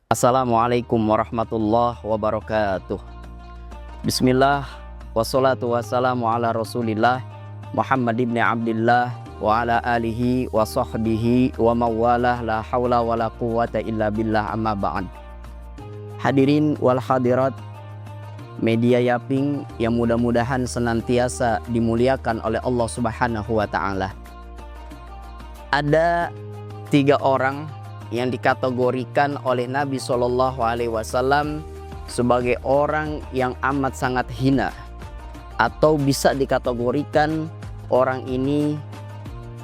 Assalamualaikum warahmatullahi wabarakatuh. Bismillah, wassalatu wassalamu ala rasulillah Muhammad ibn Abdillah wa ala alihi wa sahbihi wa mawalah, la hawla wa la quwata illa billah, amma ba'd. Hadirin wal hadirat media Yaping yang mudah-mudahan senantiasa dimuliakan oleh Allah Subhanahu wa ta'ala. Ada 3 orang yang dikategorikan oleh Nabi SAW sebagai orang yang amat sangat hina, atau bisa dikategorikan orang ini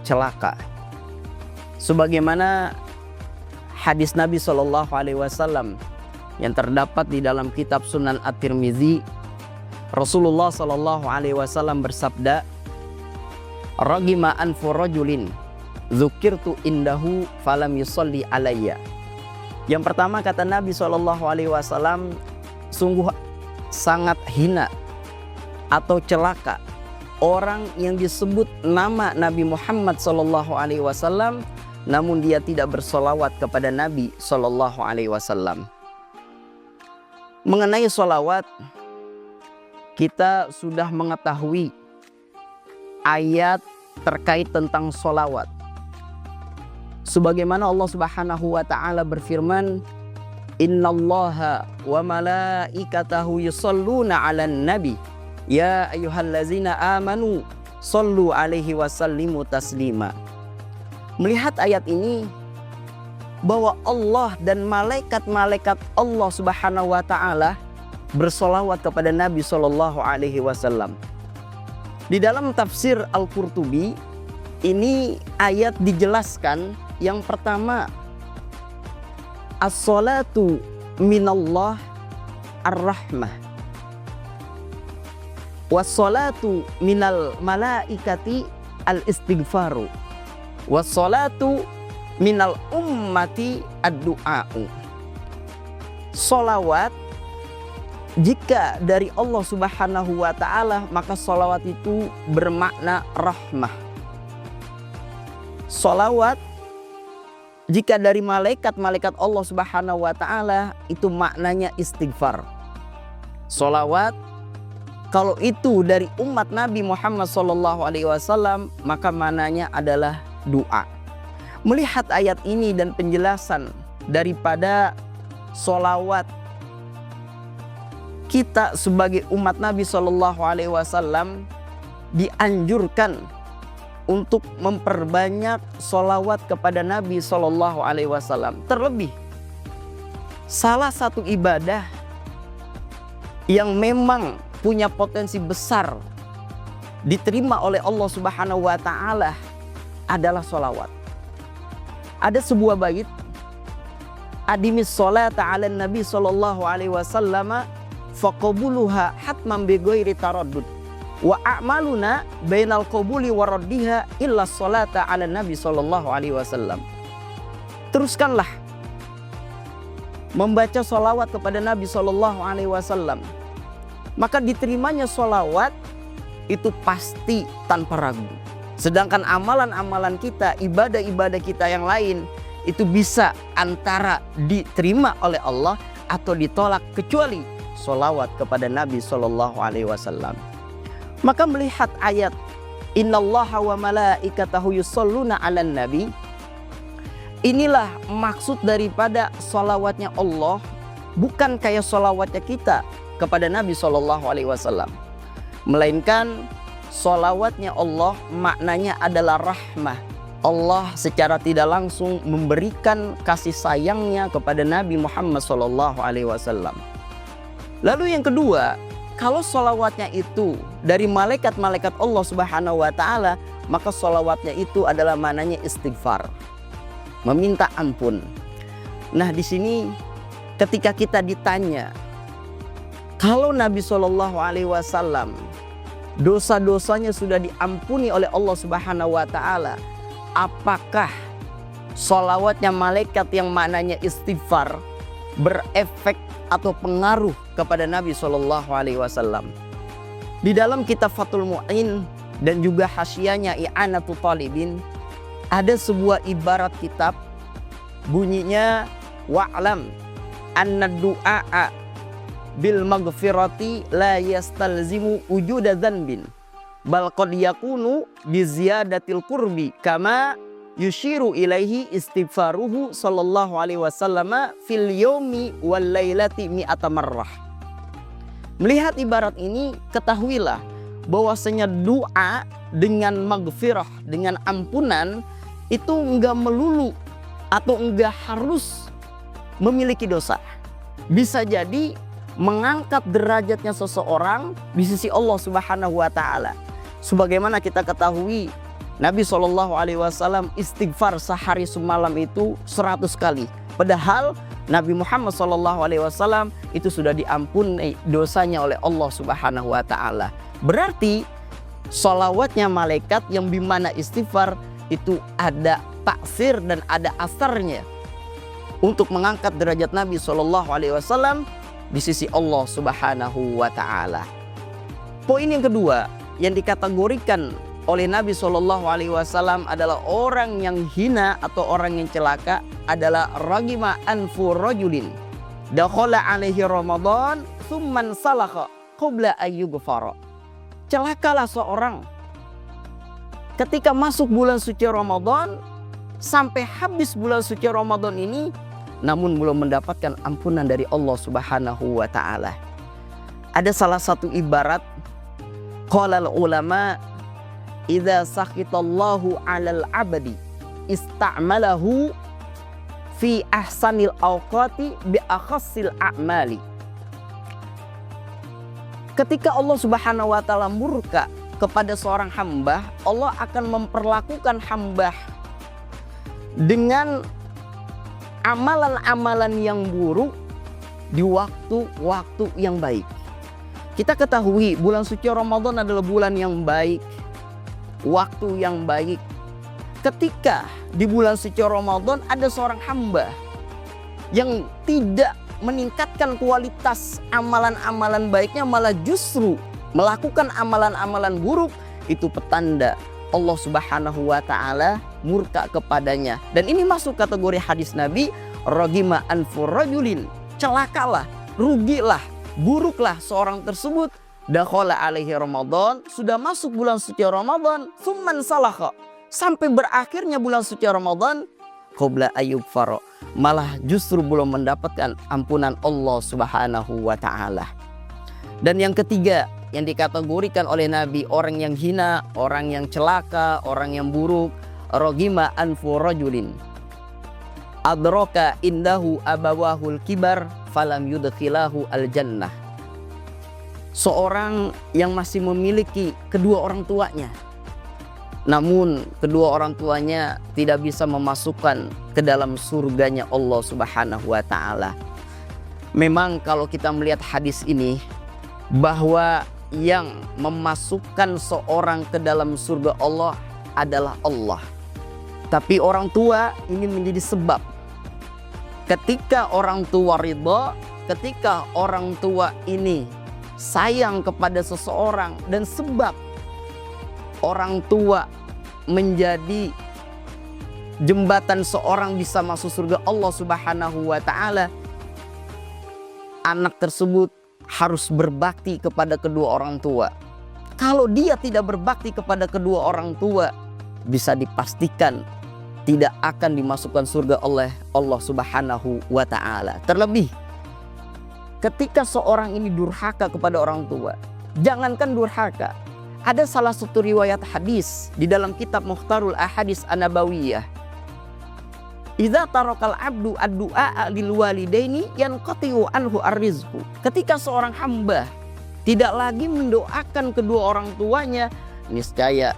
celaka. Sebagaimana hadis Nabi SAW yang terdapat di dalam kitab Sunan At-Tirmizi, Rasulullah SAW bersabda, "Ragima anfu rajulin dzukirtu indahu falam yusalli alayya." Yang pertama, kata Nabi SAW, sungguh sangat hina atau celaka orang yang disebut nama Nabi Muhammad SAW namun dia tidak bersolawat kepada Nabi SAW. Mengenai solawat, kita sudah mengetahui ayat terkait tentang solawat. Sebagaimana Allah Subhanahu wa ta'ala berfirman, "Innallaha wa malaikatahu yusholluna 'alan nabi ya ayyuhallazina amanu shollu 'alaihi wa sallimu taslima." Melihat ayat ini bahwa Allah dan malaikat-malaikat Allah Subhanahu wa ta'ala bersolawat kepada Nabi sallallahu alaihi wasallam. Di dalam tafsir Al-Qurtubi ini ayat dijelaskan. Yang pertama, as-salatu minallah ar-rahmah, was-salatu minal malaikati al-istighfaru, was-salatu minal ummati ad-du'a'u. Solawat jika dari Allah Subhanahu wa ta'ala, maka solawat itu bermakna rahmah. Solawat jika dari malaikat-malaikat Allah Subhanahu wa ta'ala, itu maknanya istighfar. Solawat kalau itu dari umat Nabi Muhammad SAW, maka maknanya adalah doa. Melihat ayat ini dan penjelasan daripada solawat, kita sebagai umat Nabi SAW dianjurkan untuk memperbanyak solawat kepada Nabi SAW. Terlebih, salah satu ibadah yang memang punya potensi besar diterima oleh Allah Subhanahu wa ta'ala adalah solawat. Ada sebuah bait, "Adimis sholata 'alan nabi sallallahu alaihi wasallam faqabuluha hatman bi ghairi taraddud wa a'maluna bainal qabuli wa raddiha illa sholata 'ala nabi sallallahu alaihi wasallam." Teruskanlah membaca sholawat kepada Nabi sallallahu alaihi wasallam, maka diterimanya sholawat itu pasti tanpa ragu. Sedangkan amalan-amalan kita, ibadah-ibadah kita yang lain, itu bisa antara diterima oleh Allah atau ditolak, kecuali sholawat kepada Nabi sallallahu alaihi wasallam. Maka melihat ayat "Innallaha wa malaikatahu yusholluna 'alan nabi", inilah maksud daripada sholawatnya Allah, bukan kayak sholawatnya kita kepada Nabi SAW, melainkan sholawatnya Allah maknanya adalah rahmah. Allah secara tidak langsung memberikan kasih sayangnya kepada Nabi Muhammad SAW. Lalu yang kedua, kalau sholawatnya itu dari malaikat-malaikat Allah Subhanahu wa ta'ala, maka sholawatnya itu adalah maknanya istighfar, meminta ampun. Nah, di sini ketika kita ditanya, kalau Nabi SAW dosa-dosanya sudah diampuni oleh Allah Subhanahu wa ta'ala, apakah sholawatnya malaikat yang maknanya istighfar berefek atau pengaruh kepada Nabi SAW? Di dalam kitab Fathul Mu'in dan juga hasyiyahnya I'anatul Talibin, ada sebuah ibarat kitab bunyinya, "Wa'lam anna du'a bil maghfirati la yastalzimu wujuda dzanbin bal qad yakunu bi ziyadatil qurbi kama yushiru ilaihi istighfaruhu sallallahu alaihi wasallam fil yaumi wal lailati mi'ata marrah. Melihat ibarat ini, ketahuilah bahwasanya doa dengan maghfirah, dengan ampunan itu enggak melulu atau enggak harus memiliki dosa. Bisa jadi mengangkat derajatnya seseorang di sisi Allah Subhanahu wa taala. Sebagaimana kita ketahui, Nabi SAW istighfar sehari semalam itu 100 kali. Padahal Nabi Muhammad SAW itu sudah diampuni dosanya oleh Allah Subhanahu wa taala. Berarti sholawatnya malaikat yang dimana istighfar itu ada taksir dan ada asarnya untuk mengangkat derajat Nabi SAW di sisi Allah Subhanahu wa taala. Poin yang kedua yang dikategorikan oleh Nabi SAW adalah orang yang hina atau orang yang celaka adalah ragima anfu rajulin dakhala alaihi Ramadan tsumman salakha qabla ayyughfara. Celakalah seorang ketika masuk bulan suci Ramadan sampai habis bulan suci Ramadan ini namun belum mendapatkan ampunan dari Allah Subhanahu wa taala. Ada salah satu ibarat qala ulama idza sakhitallahu 'alal 'abdi ista'malahu fi ahsanil awqati bi akhassil a'mali. Ketika Allah Subhanahu wa taala murka kepada seorang hamba, Allah akan memperlakukan hamba dengan amalan-amalan yang buruk di waktu-waktu yang baik. Kita ketahui bulan suci Ramadan adalah bulan yang baik, waktu yang baik. Ketika di bulan suci Ramadan ada seorang hamba yang tidak meningkatkan kualitas amalan-amalan baiknya, malah justru melakukan amalan-amalan buruk, itu petanda Allah Subhanahu wa taala murka kepadanya. Dan ini masuk kategori hadis Nabi, ragima anfu rajulin, celakalah, rugilah, buruklah seorang tersebut dakhala alaihi Ramadan, sudah masuk bulan suci Ramadan, tsumman salakha, sampai berakhirnya bulan suci Ramadan qabla ayyughfara, malah justru belum mendapatkan ampunan Allah Subhanahu wa taala. Dan yang ketiga yang dikategorikan oleh Nabi, orang yang hina, orang yang celaka, orang yang buruk, ragima anfu rajulin adraka indahu abawahul kibar falam yudkhilahu al jannah. Seorang yang masih memiliki kedua orang tuanya, namun kedua orang tuanya tidak bisa memasukkan ke dalam surganya Allah Subhanahu wa taala. Memang kalau kita melihat hadis ini, bahwa yang memasukkan seorang ke dalam surga Allah adalah Allah. Tapi orang tua ini menjadi sebab. Ketika orang tua ridha, ketika orang tua ini sayang kepada seseorang, dan sebab orang tua menjadi jembatan seorang bisa masuk surga Allah Subhanahu wa taala, anak tersebut harus berbakti kepada kedua orang tua. Kalau dia tidak berbakti kepada kedua orang tua, bisa dipastikan tidak akan dimasukkan surga oleh Allah Subhanahu wa taala. Terlebih ketika seorang ini durhaka kepada orang tua. Jangankan durhaka, ada salah satu riwayat hadis di dalam kitab Mukhtarul Ahadits An-Nabawiyah, idza tarakal abdu ad-du'a lil walidaini yanqati'u anhu ar-rizqu. Ketika seorang hamba tidak lagi mendoakan kedua orang tuanya, niscaya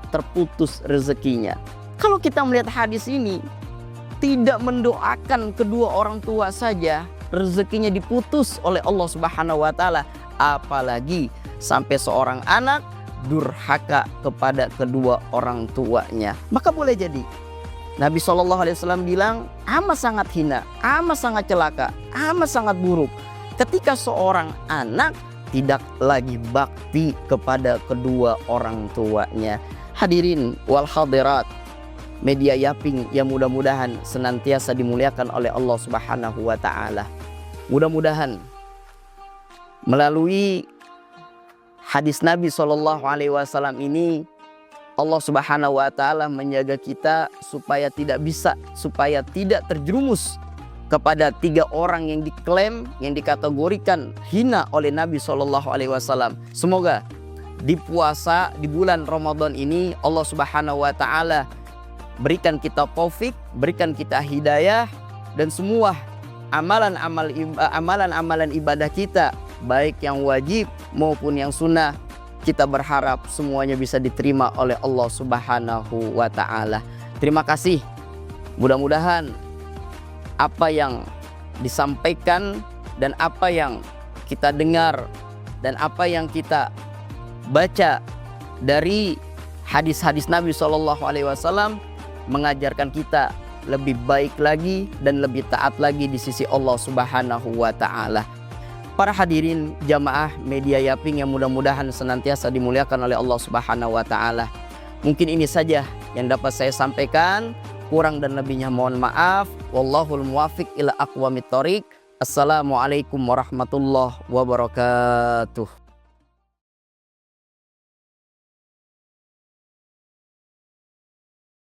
terputus rezekinya. Kalau kita melihat hadis ini, tidak mendoakan kedua orang tua saja rezekinya diputus oleh Allah Subhanahu wa taala, apalagi sampai seorang anak durhaka kepada kedua orang tuanya. Maka boleh jadi Nabi SAW bilang amat sangat hina, amat sangat celaka, amat sangat buruk ketika seorang anak tidak lagi bakti kepada kedua orang tuanya. Hadirin wal hadirat Media Yaping yang mudah-mudahan senantiasa dimuliakan oleh Allah Subhanahu wa taala. Mudah-mudahan melalui hadis Nabi SAW ini Allah Subhanahu wa taala menjaga kita supaya tidak terjerumus kepada 3 orang yang diklaim, yang dikategorikan hina oleh Nabi SAW. Semoga di puasa di bulan Ramadan ini Allah Subhanahu wa taala berikan kita taufik, berikan kita hidayah, dan semua amalan-amalan ibadah kita, baik yang wajib maupun yang sunnah, kita berharap semuanya bisa diterima oleh Allah Subhanahu wa taala. Terima kasih. Mudah-mudahan apa yang disampaikan dan apa yang kita dengar dan apa yang kita baca dari hadis-hadis Nabi SAW mengajarkan kita lebih baik lagi dan lebih taat lagi di sisi Allah Subhanahu wa taala. Para hadirin jamaah Media Yaping yang mudah-mudahan senantiasa dimuliakan oleh Allah Subhanahu wa taala. Mungkin ini saja yang dapat saya sampaikan. Kurang dan lebihnya mohon maaf. Wallahul muwaffiq ila aqwamit thoriq. Assalamualaikum warahmatullahi wabarakatuh.